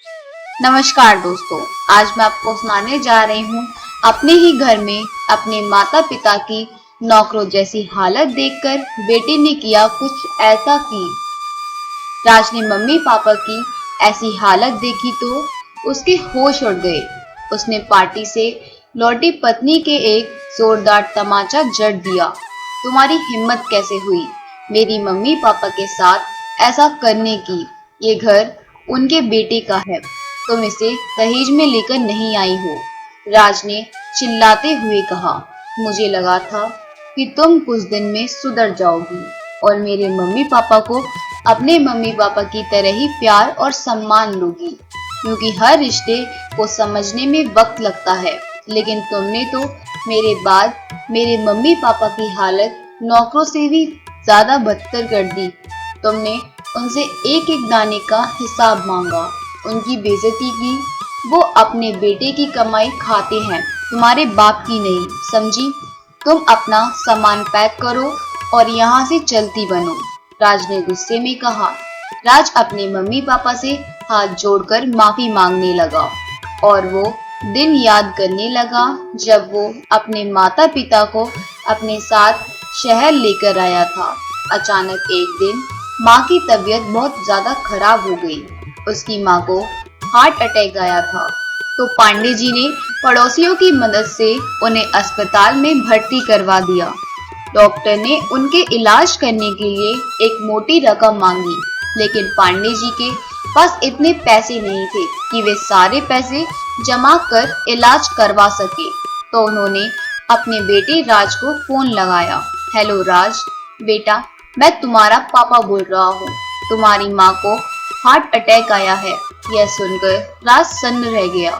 नमस्कार दोस्तों, आज मैं आपको सुनाने जा रही हूँ अपने ही घर में अपने माता पिता की नौकरों जैसी हालत देखकर बेटे ने किया कुछ ऐसा कि राज ने मम्मी पापा की ऐसी हालत देखी तो उसके होश उड़ गए। उसने पार्टी से लौटी पत्नी के एक जोरदार तमाचा जड़ दिया। तुम्हारी हिम्मत कैसे हुई मेरी मम्मी पापा के साथ ऐसा करने की? ये घर उनके बेटे का है, तुम इसे दहेज में लेकर नहीं आई हो। राज ने चिल्लाते हुए कहा, मुझे लगा था कि तुम कुछ दिन में सुधर जाओगी और मेरे मम्मी पापा को अपने मम्मी पापा की तरह ही प्यार और सम्मान लोगी, क्योंकि हर रिश्ते को समझने में वक्त लगता है। लेकिन तुमने तो मेरे बाद मेरे मम्मी पापा की हालत नौकरों से भी ज्यादा बदतर कर दी। तुमने उनसे एक एक दाने का हिसाब मांगा, उनकी बेइज्जती की। वो अपने बेटे की कमाई खाते हैं, तुम्हारे बाप की नहीं, समझी? तुम अपना सामान पैक करो और यहाँ से चलती बनो। राज ने गुस्से में कहा। राज अपने मम्मी पापा से हाथ जोड़कर माफी मांगने लगा और वो दिन याद करने लगा जब वो अपने माता पिता को अपने साथ शहर लेकर आया था। अचानक एक दिन माँ की तबीयत बहुत ज्यादा खराब हो गई। उसकी माँ को हार्ट अटैक आया था, तो पांडे जी ने पड़ोसियों की मदद से उन्हें अस्पताल में भर्ती करवा दिया। डॉक्टर ने उनके इलाज करने के लिए एक मोटी रकम मांगी, लेकिन पांडे जी के पास इतने पैसे नहीं थे कि वे सारे पैसे जमा कर इलाज करवा सके। तो उन्होंने अपने बेटे राज को फोन लगाया। हेलो राज, बेटा मैं तुम्हारा पापा बोल रहा हूँ। तुम्हारी माँ को हार्ट अटैक आया है। यह सुनकर राज सन्न रह गया।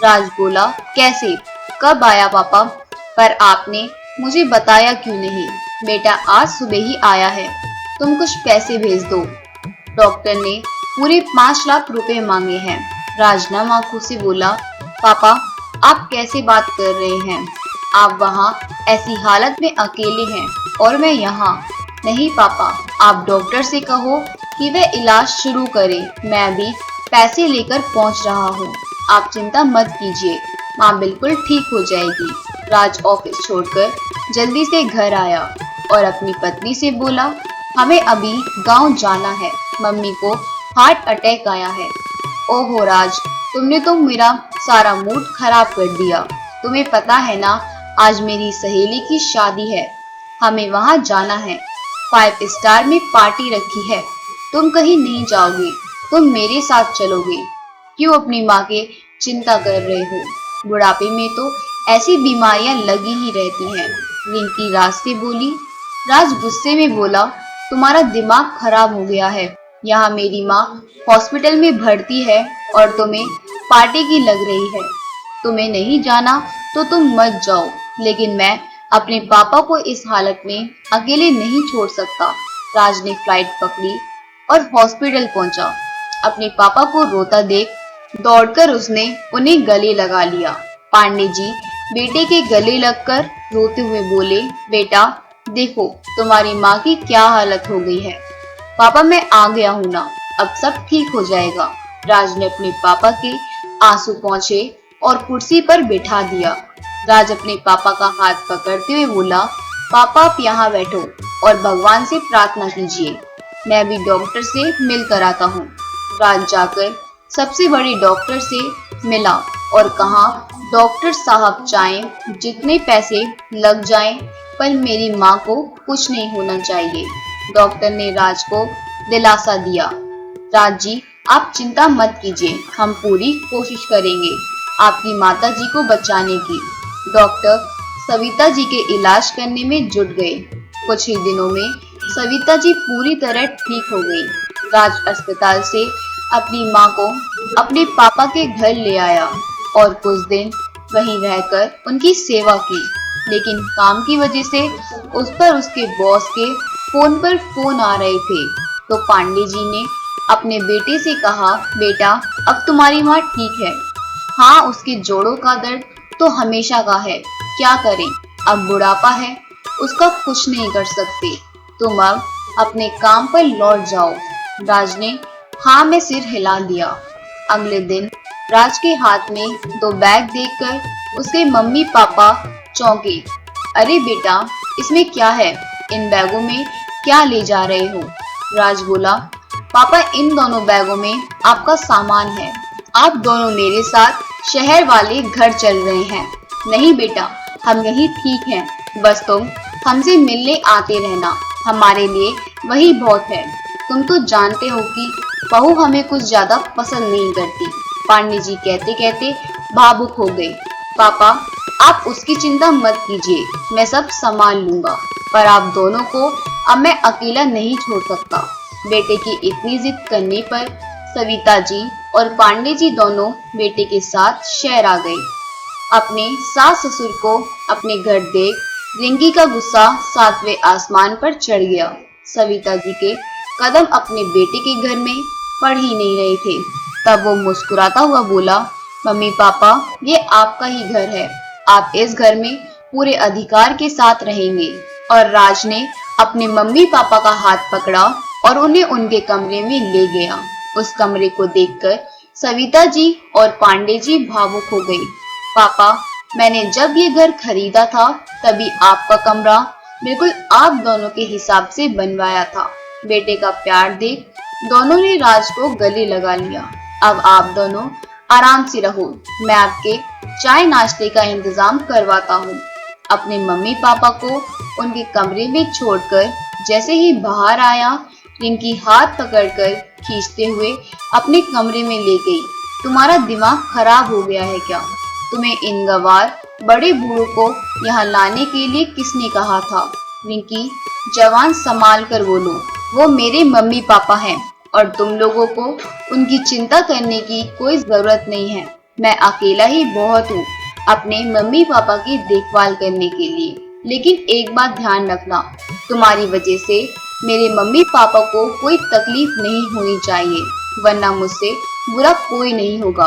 राज बोला, कैसे, कब आया पापा? पर आपने मुझे बताया क्यों नहीं? बेटा आज सुबह ही आया है, तुम कुछ पैसे भेज दो। डॉक्टर ने पूरे 5 लाख रुपए मांगे हैं। राज नम आंखों से बोला, पापा आप कैसे बात कर रहे हैं? आप वहाँ ऐसी हालत में अकेले हैं और मैं यहाँ। नहीं पापा, आप डॉक्टर से कहो कि वह इलाज शुरू करे, मैं अभी पैसे लेकर पहुँच रहा हूँ। आप चिंता मत कीजिए, माँ बिल्कुल ठीक हो जाएगी। राज ऑफिस छोड़कर जल्दी से घर आया और अपनी पत्नी से बोला, हमें अभी गांव जाना है, मम्मी को हार्ट अटैक आया है। ओहो राज, तुमने तो मेरा सारा मूड खराब कर दिया। तुम्हें पता है ना, आज मेरी सहेली की शादी है, हमें वहां जाना है। 5 स्टार में पार्टी रखी है, तुम कहीं नहीं जाओगे, तुम मेरे साथ चलोगे। क्यों अपनी माँ के चिंता कर रहे हो? बुढ़ापे में तो ऐसी बीमारियां लगी ही रहती हैं, रिंकी राज से बोली। राज गुस्से में बोला, तुम्हारा दिमाग खराब हो गया है। यहाँ मेरी माँ हॉस्पिटल में भर्ती है और तुम्हें पार्टी की लग रही है। तुम्हें नहीं जाना तो तुम मत जाओ, लेकिन मैं अपने पापा को इस हालत में अकेले नहीं छोड़ सकता। राज ने फ्लाइट पकड़ी और हॉस्पिटल पहुंचा। अपने पापा को रोता देख दौड़कर उसने उन्हें गले लगा लिया। पांडे जी बेटे के गले लगकर रोते हुए बोले, बेटा देखो तुम्हारी माँ की क्या हालत हो गई है। पापा मैं आ गया हूँ ना, अब सब ठीक हो जाएगा। राज ने अपने पापा के आंसू पोंछे और कुर्सी पर बिठा दिया। राज अपने पापा का हाथ पकड़ते हुए बोला, पापा आप यहाँ बैठो और भगवान से प्रार्थना कीजिए, मैं अभी डॉक्टर से मिल कर आता हूँ। राज जाकर सबसे बड़े डॉक्टर से मिला और कहा, डॉक्टर साहब चाहें जितने पैसे लग जाएं, पर मेरी माँ को कुछ नहीं होना चाहिए। डॉक्टर ने राज को दिलासा दिया। राज जी आप चिंता मत कीजिए, हम पूरी कोशिश करेंगे आपकी माता जी को बचाने की। डॉक्टर सविता जी के इलाज करने में जुट गए। कुछ ही दिनों में सविता जी पूरी तरह ठीक हो गई। राज अस्पताल से अपनी माँ को अपने पापा के घर ले आया और कुछ दिन वहीं रहकर उनकी सेवा की। लेकिन काम की वजह से उस पर उसके बॉस के फोन पर फोन आ रहे थे। तो पांडे जी ने अपने बेटे से कहा, बेटा अब तुम्हारी माँ ठीक है। हाँ उसके जोड़ों का दर्द तो हमेशा का है, क्या करें, अब बुढ़ापा है, उसका कुछ नहीं कर सकते, तुम अब अपने काम पर लौट जाओ। राज ने हाँ में सिर हिला दिया। अगले दिन राज के हाथ में 2 बैग देखकर उसके मम्मी पापा चौंके। अरे बेटा, इसमें क्या है? इन बैगों में क्या ले जा रहे हो? राज बोला, पापा इन दोनों बैगों में आपका सामान है। आप दोनों मेरे साथ शहर वाले घर चल रहे हैं। नहीं बेटा, हम यही ठीक हैं। बस तुम हमसे मिलने आते रहना, हमारे लिए वही बहुत है। तुम तो जानते हो कि बहू हमें कुछ ज्यादा पसंद नहीं करती। पांडे जी कहते कहते भावुक हो गए। पापा, आप उसकी चिंता मत कीजिए, मैं सब संभाल लूंगा। पर आप दोनों को अब मैं अकेला नहीं छोड़ सकता। बेटे की इतनी जिद करने पर सविता जी और पांडे जी दोनों बेटे के साथ शहर आ गए। अपने सास ससुर को अपने घर देख रिंकी का गुस्सा 7वें आसमान पर चढ़ गया। सविता जी के कदम अपने बेटे के घर में पड़ ही नहीं रहे थे। तब वो मुस्कुराता हुआ बोला, मम्मी पापा, ये आपका ही घर है। आप इस घर में पूरे अधिकार के साथ रहेंगे। और राज ने अपने मम्मी पापा का हाथ पकड़ा और उन्हें उनके कमरे में ले गया। उस कमरे को देखकर सविता जी और पांडे जी भावुक हो गई। पापा, मैंने जब ये घर खरीदा था तभी आपका कमरा बिल्कुल आप दोनों के हिसाब से बनवाया था। बेटे का प्यार देख दोनों ने राज को गले लगा लिया। अब आप दोनों आराम से रहो, मैं आपके चाय नाश्ते का इंतजाम करवाता हूँ। अपने मम्मी पापा को उनके कमरे में छोड़कर जैसे ही बाहर आया, रिंकी हाथ पकड़कर खींचते हुए अपने कमरे में ले गई। तुम्हारा दिमाग खराब हो गया है क्या? तुम्हें इन गवार बड़े बूढ़ों को यहाँ लाने के लिए किसने कहा था? रिंकी, जवान संभाल कर बोलो, वो मेरे मम्मी पापा हैं और तुम लोगों को उनकी चिंता करने की कोई जरूरत नहीं है। मैं अकेला ही बहुत हूँ अपने मम्मी पापा की देखभाल करने के लिए। लेकिन एक बात ध्यान रखना, तुम्हारी वजह से मेरे मम्मी पापा को कोई तकलीफ नहीं होनी चाहिए, वरना मुझसे बुरा कोई नहीं होगा।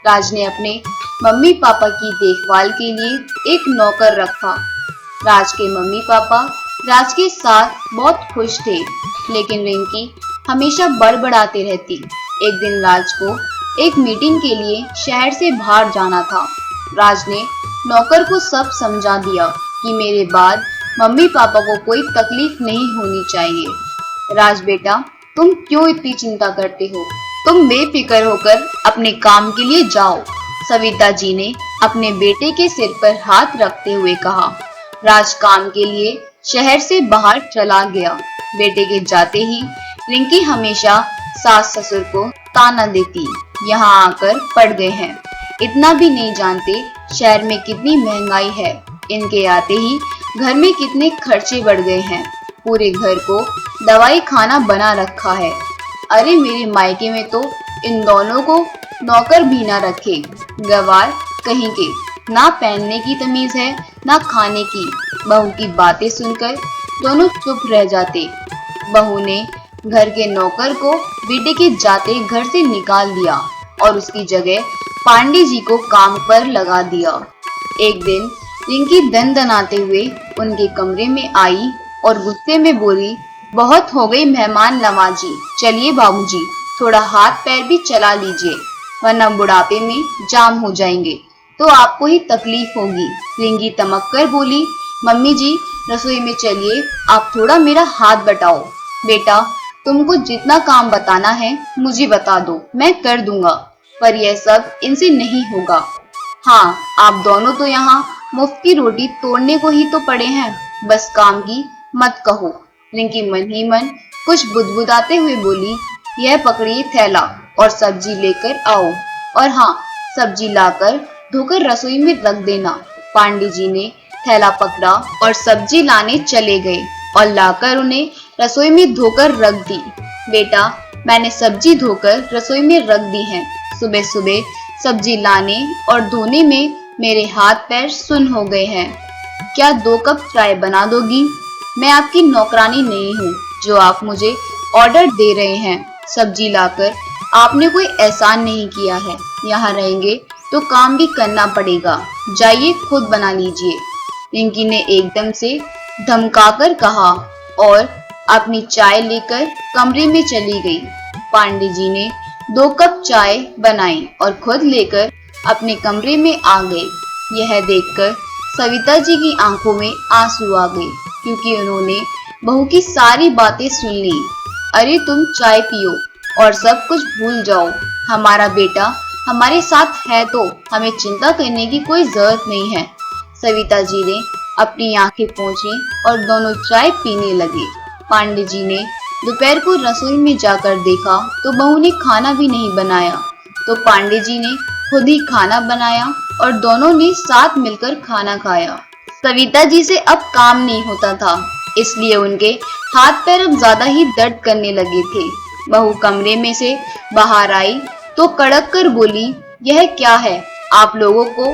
राज ने अपने मम्मी पापा की देखभाल के लिए एक नौकर रखा। राज के मम्मी पापा राज के साथ बहुत खुश थे, लेकिन रिंकी हमेशा बड़बड़ाती रहती। एक दिन राज को एक मीटिंग के लिए शहर से बाहर जाना था। राज ने नौकर को सब समझा दिया कि मेरे बाद मम्मी पापा को कोई तकलीफ नहीं होनी चाहिए। राज बेटा, तुम क्यों इतनी चिंता करते हो? तुम बेफिक्र होकर अपने काम के लिए जाओ। सविता जी ने अपने बेटे के सिर पर हाथ रखते हुए कहा। राज काम के लिए शहर से बाहर चला गया। बेटे के जाते ही रिंकी हमेशा सास ससुर को ताना देती, यहाँ आकर पड़ गए हैं, इतना भी नहीं जानते शहर में कितनी महंगाई है, इनके आते ही घर में कितने खर्चे बढ़ गए हैं, पूरे घर को दवाई खाना बना रखा है। अरे मेरे मायके में तो इन दोनों को नौकर भी ना रखे, गवार कहीं के, ना पहनने की तमीज है ना खाने की। बहू की बातें सुनकर दोनों चुप रह जाते। बहू ने घर के नौकर को बेटे के जाते घर से निकाल दिया और उसकी जगह पांडे जी को काम पर लगा दिया। एक दिन रिंकी दनदनाते हुए उनके कमरे में आई और गुस्से में बोली, बहुत हो गई मेहमान नवाजी, चलिए बाबूजी, थोड़ा हाथ पैर भी चला लीजिए, वरना बुढ़ापे में जाम हो जाएंगे तो आपको ही तकलीफ होगी। रिंकी तमक कर बोली, मम्मी जी रसोई में चलिए, आप थोड़ा मेरा हाथ बटाओ। बेटा, तुमको जितना काम बताना है मुझे बता दो, मैं कर दूंगा, पर यह सब इनसे नहीं होगा। हाँ, आप दोनों तो यहाँ मुफ्त की रोटी तोड़ने को ही तो पड़े हैं, बस काम की मत कहो। रिंकी मन ही मन कुछ बुदबुदाते हुए बोली, यह पकड़िए थैला और सब्जी लेकर आओ, और हाँ, सब्जी लाकर धोकर रसोई में रख देना। पांडे जी ने थैला पकड़ा और सब्जी लाने चले गए और लाकर उन्हें रसोई में धोकर रख दी। बेटा, मैंने सब्जी धोकर रसोई में रख दी है, सुबह सुबह सब्जी लाने और धोने में मेरे हाथ पैर सुन्न हो गए हैं। क्या 2 कप चाय बना दोगी? मैं आपकी नौकरानी नहीं हूँ जो आप मुझे ऑर्डर दे रहे हैं। सब्जी लाकर आपने कोई एहसान नहीं किया है, यहाँ रहेंगे तो काम भी करना पड़ेगा, जाइए खुद बना लीजिए। रिंकी ने एकदम से धमकाकर कहा और अपनी चाय लेकर कमरे में चली गई। पांडे जी ने 2 कप चाय बनाई और खुद लेकर अपने कमरे में आ गए। यह देखकर सविता जी की आंखों में आंसू आ गए, क्योंकि उन्होंने बहू की सारी बातें सुन ली। अरे तुम चाय पियो और सब कुछ भूल जाओ। हमारा बेटा हमारे साथ है तो हमें चिंता करने की कोई जरूरत नहीं है। सविता जी ने अपनी आंखें पोंछी और दोनों चाय पीने लगे। पांडे जी ने दोपहर को रसोई में जाकर देखा तो बहू ने खाना भी नहीं बनाया, तो पांडे जी ने खुद ही खाना बनाया और दोनों ने साथ मिलकर खाना खाया। सविता जी से अब काम नहीं होता था, इसलिए उनके हाथ पैर अब ज्यादा ही दर्द करने लगे थे। बहू कमरे में से बाहर आई तो कड़क कर बोली, यह क्या है? आप लोगों को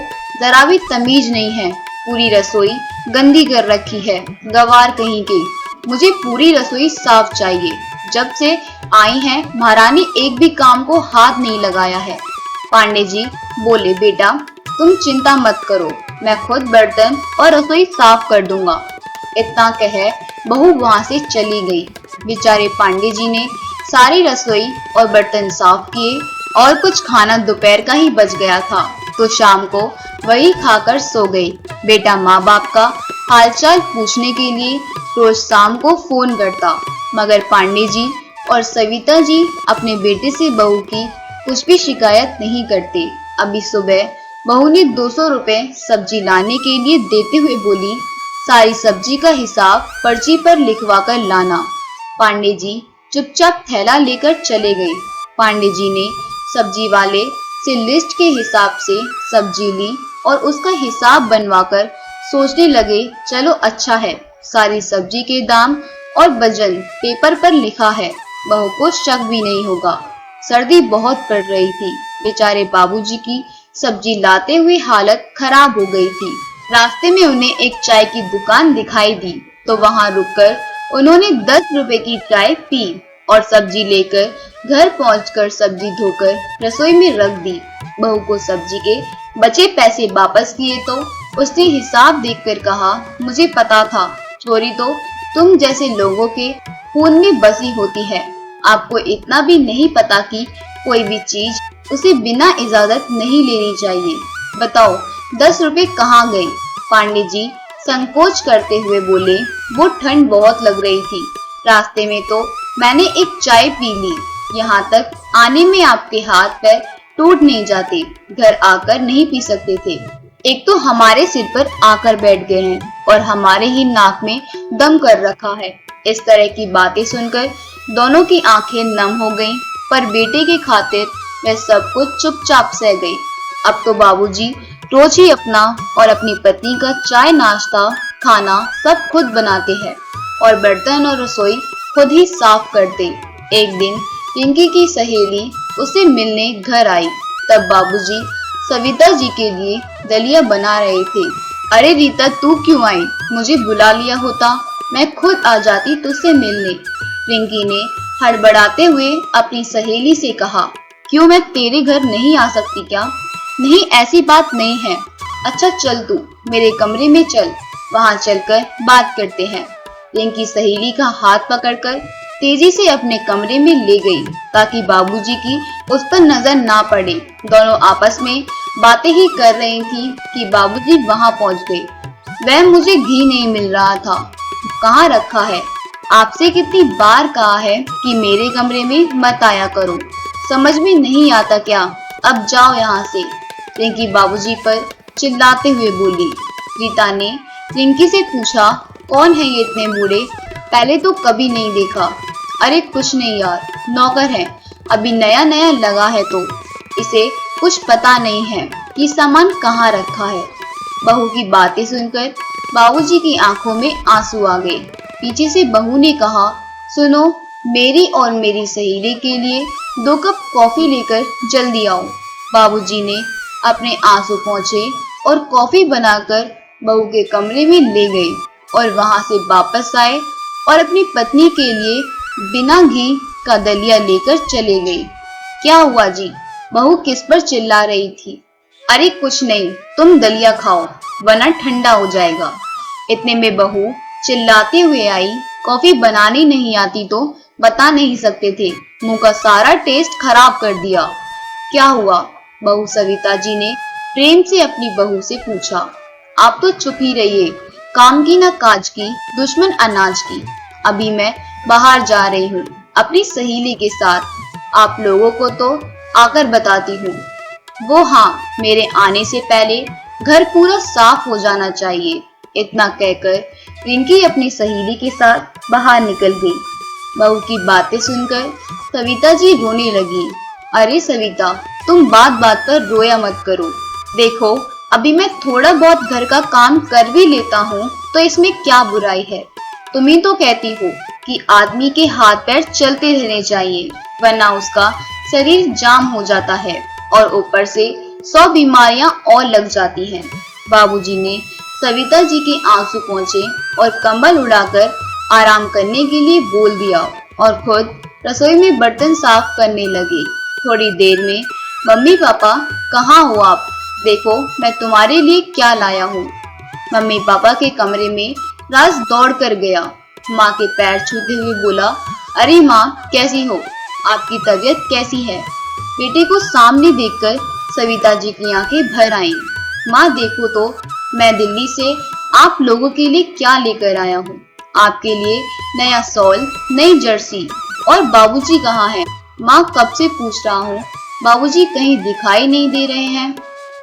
जरा भी तमीज नहीं है। पूरी रसोई गंदी कर रखी है, गवार कहीं की। मुझे पूरी रसोई साफ चाहिए। जब से आई हैं महारानी एक भी काम को हाथ नहीं लगाया है। पांडे जी बोले, बेटा तुम चिंता मत करो, मैं खुद बर्तन और रसोई साफ कर दूंगा। इतना कह बहू वहां से चली गई। बेचारे पांडे जी ने सारी रसोई और बर्तन साफ किए और कुछ खाना दोपहर का ही बच गया था, तो शाम को वही खाकर सो गए। बेटा माँ बाप का हालचाल पूछने के लिए रोज शाम को फोन करता, मगर पांडे जी और सविता जी अपने बेटे से बहू की कुछ भी शिकायत नहीं करते। अभी सुबह बहू ने 200 रुपए सब्जी लाने के लिए देते हुए बोली, सारी सब्जी का हिसाब पर्ची पर लिखवा कर लाना। पांडे जी चुपचाप थैला लेकर चले गए। पांडे जी ने सब्जी वाले से लिस्ट के हिसाब से सब्जी ली और उसका हिसाब बनवाकर सोचने लगे, चलो अच्छा है, सारी सब्जी के दाम और वजन पेपर पर लिखा है, बहू को शक भी नहीं होगा। सर्दी बहुत पड़ रही थी। बेचारे बाबूजी की सब्जी लाते हुए हालत खराब हो गई थी। रास्ते में उन्हें एक चाय की दुकान दिखाई दी, तो वहां रुककर उन्होंने 10 रुपए की चाय पी और सब्जी लेकर घर पहुंचकर सब्जी धोकर रसोई में रख दी। बहू को सब्जी के बचे पैसे वापस किए तो उसने हिसाब देखकर कहा, मुझे पता था चोरी तो तुम जैसे लोगों के खून में बसी होती है। आपको इतना भी नहीं पता कि कोई भी चीज उसे बिना इजाजत नहीं लेनी चाहिए। बताओ 10 रुपए कहाँ गए? पांडे जी संकोच करते हुए बोले, वो ठंड बहुत लग रही थी, रास्ते में तो मैंने एक चाय पी ली। यहाँ तक आने में आपके हाथ पैर टूट नहीं जाते, घर आकर नहीं पी सकते थे। एक तो हमारे सिर पर आकर बैठ गए हैं और हमारे ही नाक में दम कर रखा है। इस तरह की बातें सुनकर दोनों की आंखें नम हो गईं, पर बेटे के खातिर वह सब कुछ चुपचाप सह गई। अब तो बाबूजी रोज ही अपना और अपनी पत्नी का चाय नाश्ता खाना सब खुद बनाते हैं और बर्तन और रसोई खुद ही साफ करते। एक दिन रिंकी की सहेली उसे मिलने घर आई, तब बाबूजी सविता जी के लिए दलिया बना रहे थे। अरे रीता, तू क्यों आई? मुझे बुला लिया होता, मैं खुद आ जाती तुझसे मिलने। रिंकी ने हड़बड़ाते हुए अपनी सहेली से कहा, क्यों, मैं तेरे घर नहीं आ सकती क्या? नहीं, ऐसी बात नहीं है। अच्छा चल, तू मेरे कमरे में चल, वहां चलकर बात करते हैं। रिंकी सहेली का हाथ पकड़कर तेजी से अपने कमरे में ले गई, ताकि बाबूजी की उस पर नजर ना पड़े। दोनों आपस में बातें ही कर रही थी कि बाबूजी वहां पहुंच गए। वह, मुझे घी नहीं मिल रहा था, कहाँ रखा है? आपसे कितनी बार कहा है कि मेरे कमरे में मत आया करो, समझ में नहीं आता क्या? अब जाओ यहाँ से। रिंकी बाबूजी पर चिल्लाते हुए बोली। रीता ने रिंकी से पूछा, कौन है ये इतने बूढ़े? पहले तो कभी नहीं देखा। अरे कुछ नहीं यार, नौकर है, अभी नया नया लगा है तो इसे कुछ पता नहीं है कि सामान कहाँ रखा है। बहू की बातें सुनकर बाबूजी की आंखों में आंसू आ गए। पीछे से बहू ने कहा, सुनो, मेरी और मेरी सहेली के लिए 2 कप कॉफी लेकर जल्दी आओ। बाबूजी ने अपने आंसू पोंछे और कॉफी बनाकर बहू के कमरे में ले गए और वहां से वापस आए और अपनी पत्नी के लिए बिना घी का दलिया लेकर चले गए। क्या हुआ जी? बहू किस पर चिल्ला रही थी। अरे कुछ नहीं, तुम दलिया खाओ वरना ठंडा हो जाएगा। इतने में बहू चिल्लाते हुए आई, कॉफी बनानी नहीं आती तो बता नहीं सकते थे, मुंह का सारा टेस्ट खराब कर दिया। क्या हुआ? बहू सविता जी ने प्रेम से अपनी बहू से पूछा। आप तो चुप ही रहिए, काम की ना काज की, दुश्मन अनाज की। अभी मैं बाहर जा रही हूँ अपनी सहेली के साथ, आप लोगों को तो आकर बताती हूँ। वो हाँ, मेरे आने से पहले घर पूरा साफ हो जाना चाहिए। इतना कहकर रिंकी अपनी सहेली के साथ बाहर निकल गई। बहू की बातें सुनकर सविता जी रोने लगी। अरे सविता, तुम बात बात पर रोया मत करो। देखो, अभी मैं थोड़ा बहुत घर का काम कर भी लेता हूँ तो इसमें क्या बुराई है। तुम ही तो कहती हो कि आदमी के हाथ पैर चलते रहने चाहिए, वरना उसका शरीर जाम हो जाता है और ऊपर से 100 बीमारियां और लग जाती हैं। बाबूजी ने सविता जी के आंसू पोंछे और कंबल उड़ाकर आराम करने के लिए बोल दिया और खुद रसोई में बर्तन साफ करने लगे। थोड़ी देर में, मम्मी पापा कहाँ हो आप? देखो मैं तुम्हारे लिए क्या लाया हूँ। मम्मी पापा के कमरे में राज दौड़ कर गया। माँ के पैर छूते हुए बोला, अरे माँ, कैसी हो? आपकी तबीयत कैसी है? बेटे को सामने देखकर सविता जी की आंखें भर आईं। माँ देखो तो, मैं दिल्ली से आप लोगों के लिए क्या लेकर आया हूँ। आपके लिए नया शॉल, नई जर्सी। और बाबूजी कहाँ हैं? माँ कब से पूछ रहा हूँ, बाबूजी कहीं दिखाई नहीं दे रहे हैं।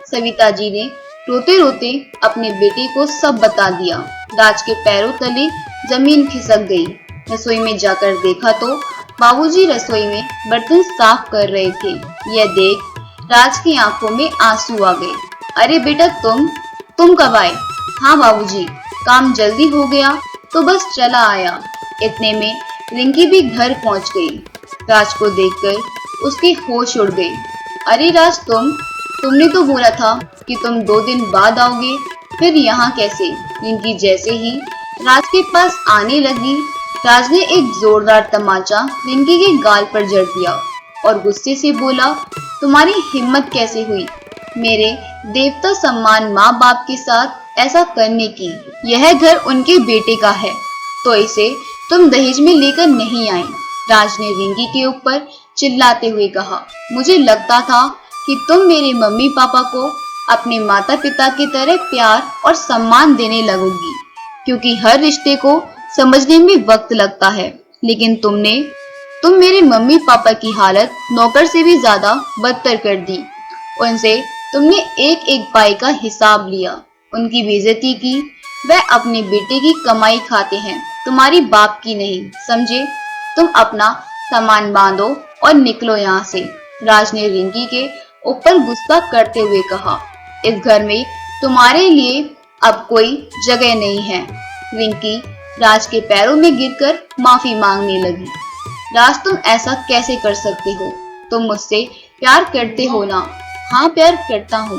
सविता जी ने रोते रोते अपने बेटे को सब बता दिया। राज के पैरों तले जमीन खिसक गई। रसोई में जाकर देखा तो बाबूजी रसोई में बर्तन साफ कर रहे थे। यह देख राज की आंखों में आंसू आ गए। अरे बेटा, तुम कब आए? हाँ बाबूजी, काम जल्दी हो गया तो बस चला आया। इतने में रिंकी भी घर पहुंच गई। राज को देखकर उसके होश उड़ गए। अरे राज, तुमने तो बोला था कि तुम 2 दिन बाद आओगे, फिर यहाँ कैसे? रिंकी जैसे ही राज के पास आने लगी, राज ने एक जोरदार तमाचा रिंकी के गाल पर जड़ दिया और गुस्से से बोला, तुम्हारी हिम्मत कैसे हुई मेरे देवता सम्मान माँ बाप के साथ ऐसा करने की? यह घर उनके बेटे का है तो इसे तुम दहेज में लेकर नहीं आए। राज ने रिंकी के ऊपर चिल्लाते हुए कहा, मुझे लगता था कि तुम मेरे मम्मी पापा को अपने माता पिता की तरह प्यार और सम्मान देने लगोगी, क्योंकि हर रिश्ते को समझने में वक्त लगता है। लेकिन तुम मेरे मम्मी पापा की हालत नौकर से भी ज्यादा बदतर कर दी। उनसे तुमने एक एक पाई का हिसाब लिया, उनकी बेइज्जती की। वह अपने बेटे की कमाई खाते हैं, तुम्हारी बाप की नहीं, समझे? तुम अपना सामान बांधो और निकलो यहाँ से। राज ने रिंकी के ऊपर गुस्सा करते हुए कहा, इस घर में तुम्हारे लिए अब कोई जगह नहीं है। रिंकी राज के पैरों में गिरकर माफी मांगने लगी। राज, तुम ऐसा कैसे कर सकते हो? तुम मुझसे प्यार करते हो ना? हाँ, प्यार करता हूँ,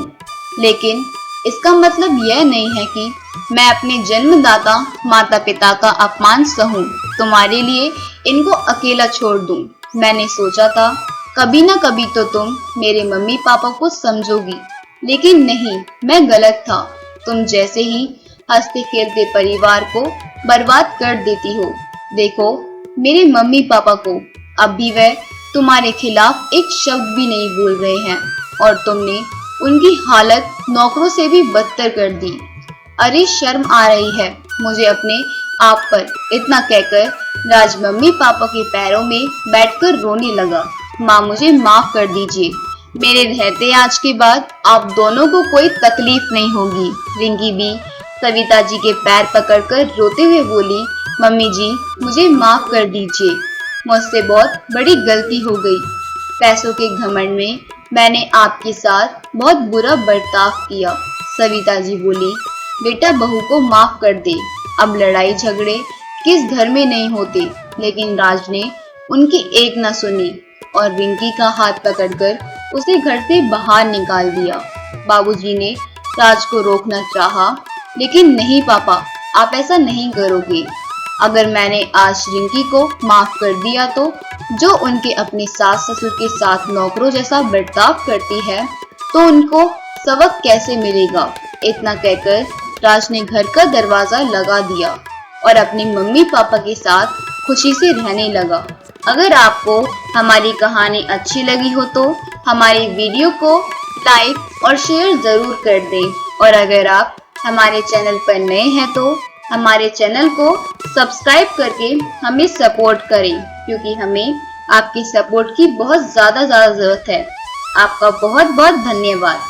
लेकिन इसका मतलब यह नहीं है कि मैं अपने जन्मदाता माता पिता का अपमान सहूं, तुम्हारे लिए इनको अकेला छोड़ दूं। मैंने सोचा था कभी ना कभी तो तुम मेरे मम्मी पापा को समझोगी, लेकिन नहीं, मैं गलत था। तुम जैसे ही हंसते खेलते परिवार को बर्बाद कर देती हो। देखो मेरे मम्मी पापा को, अब भी वह तुम्हारे खिलाफ एक शब्द भी नहीं बोल रहे हैं और तुमने उनकी हालत नौकरों से भी बदतर कर दी। अरे शर्म आ रही है मुझे अपने आप पर। इतना कहकर राज मम्मी पापा के पैरों में बैठकर रोने लगा। माँ, मुझे माफ कर दीजिए, मेरे रहते आज के बाद आप दोनों को कोई तकलीफ नहीं होगी। रिंकी भी सविता जी के पैर पकड़कर रोते हुए बोली, मम्मी जी, मुझे माफ कर दीजिए, मुझसे बहुत बड़ी गलती हो गई। पैसों के घमंड में मैंने आपके साथ बहुत बुरा बर्ताव किया। सविता जी बोली, बेटा बहू को माफ कर दे, अब लड़ाई झगड़े किस घर में नहीं होते। लेकिन राज ने उनकी एक न सुनी और रिंकी का हाथ पकड़कर उसे घर से बाहर निकाल दिया। बाबूजी ने राज को रोकना चाहा, लेकिन नहीं पापा, आप ऐसा नहीं करोगे। अगर मैंने आज रिंकी को माफ कर दिया तो जो उनके अपने सास ससुर के साथ नौकरों जैसा बर्ताव करती है तो उनको सबक कैसे मिलेगा। इतना कहकर राज ने घर का दरवाजा लगा दिया और अपनी मम्मी पापा के साथ खुशी से रहने लगा। अगर आपको हमारी कहानी अच्छी लगी हो तो हमारी वीडियो को लाइक और शेयर जरूर कर दें और अगर आप हमारे चैनल पर नए हैं तो हमारे चैनल को सब्सक्राइब करके हमें सपोर्ट करें क्योंकि हमें आपकी सपोर्ट की बहुत ज़्यादा ज़रूरत है। आपका बहुत बहुत धन्यवाद।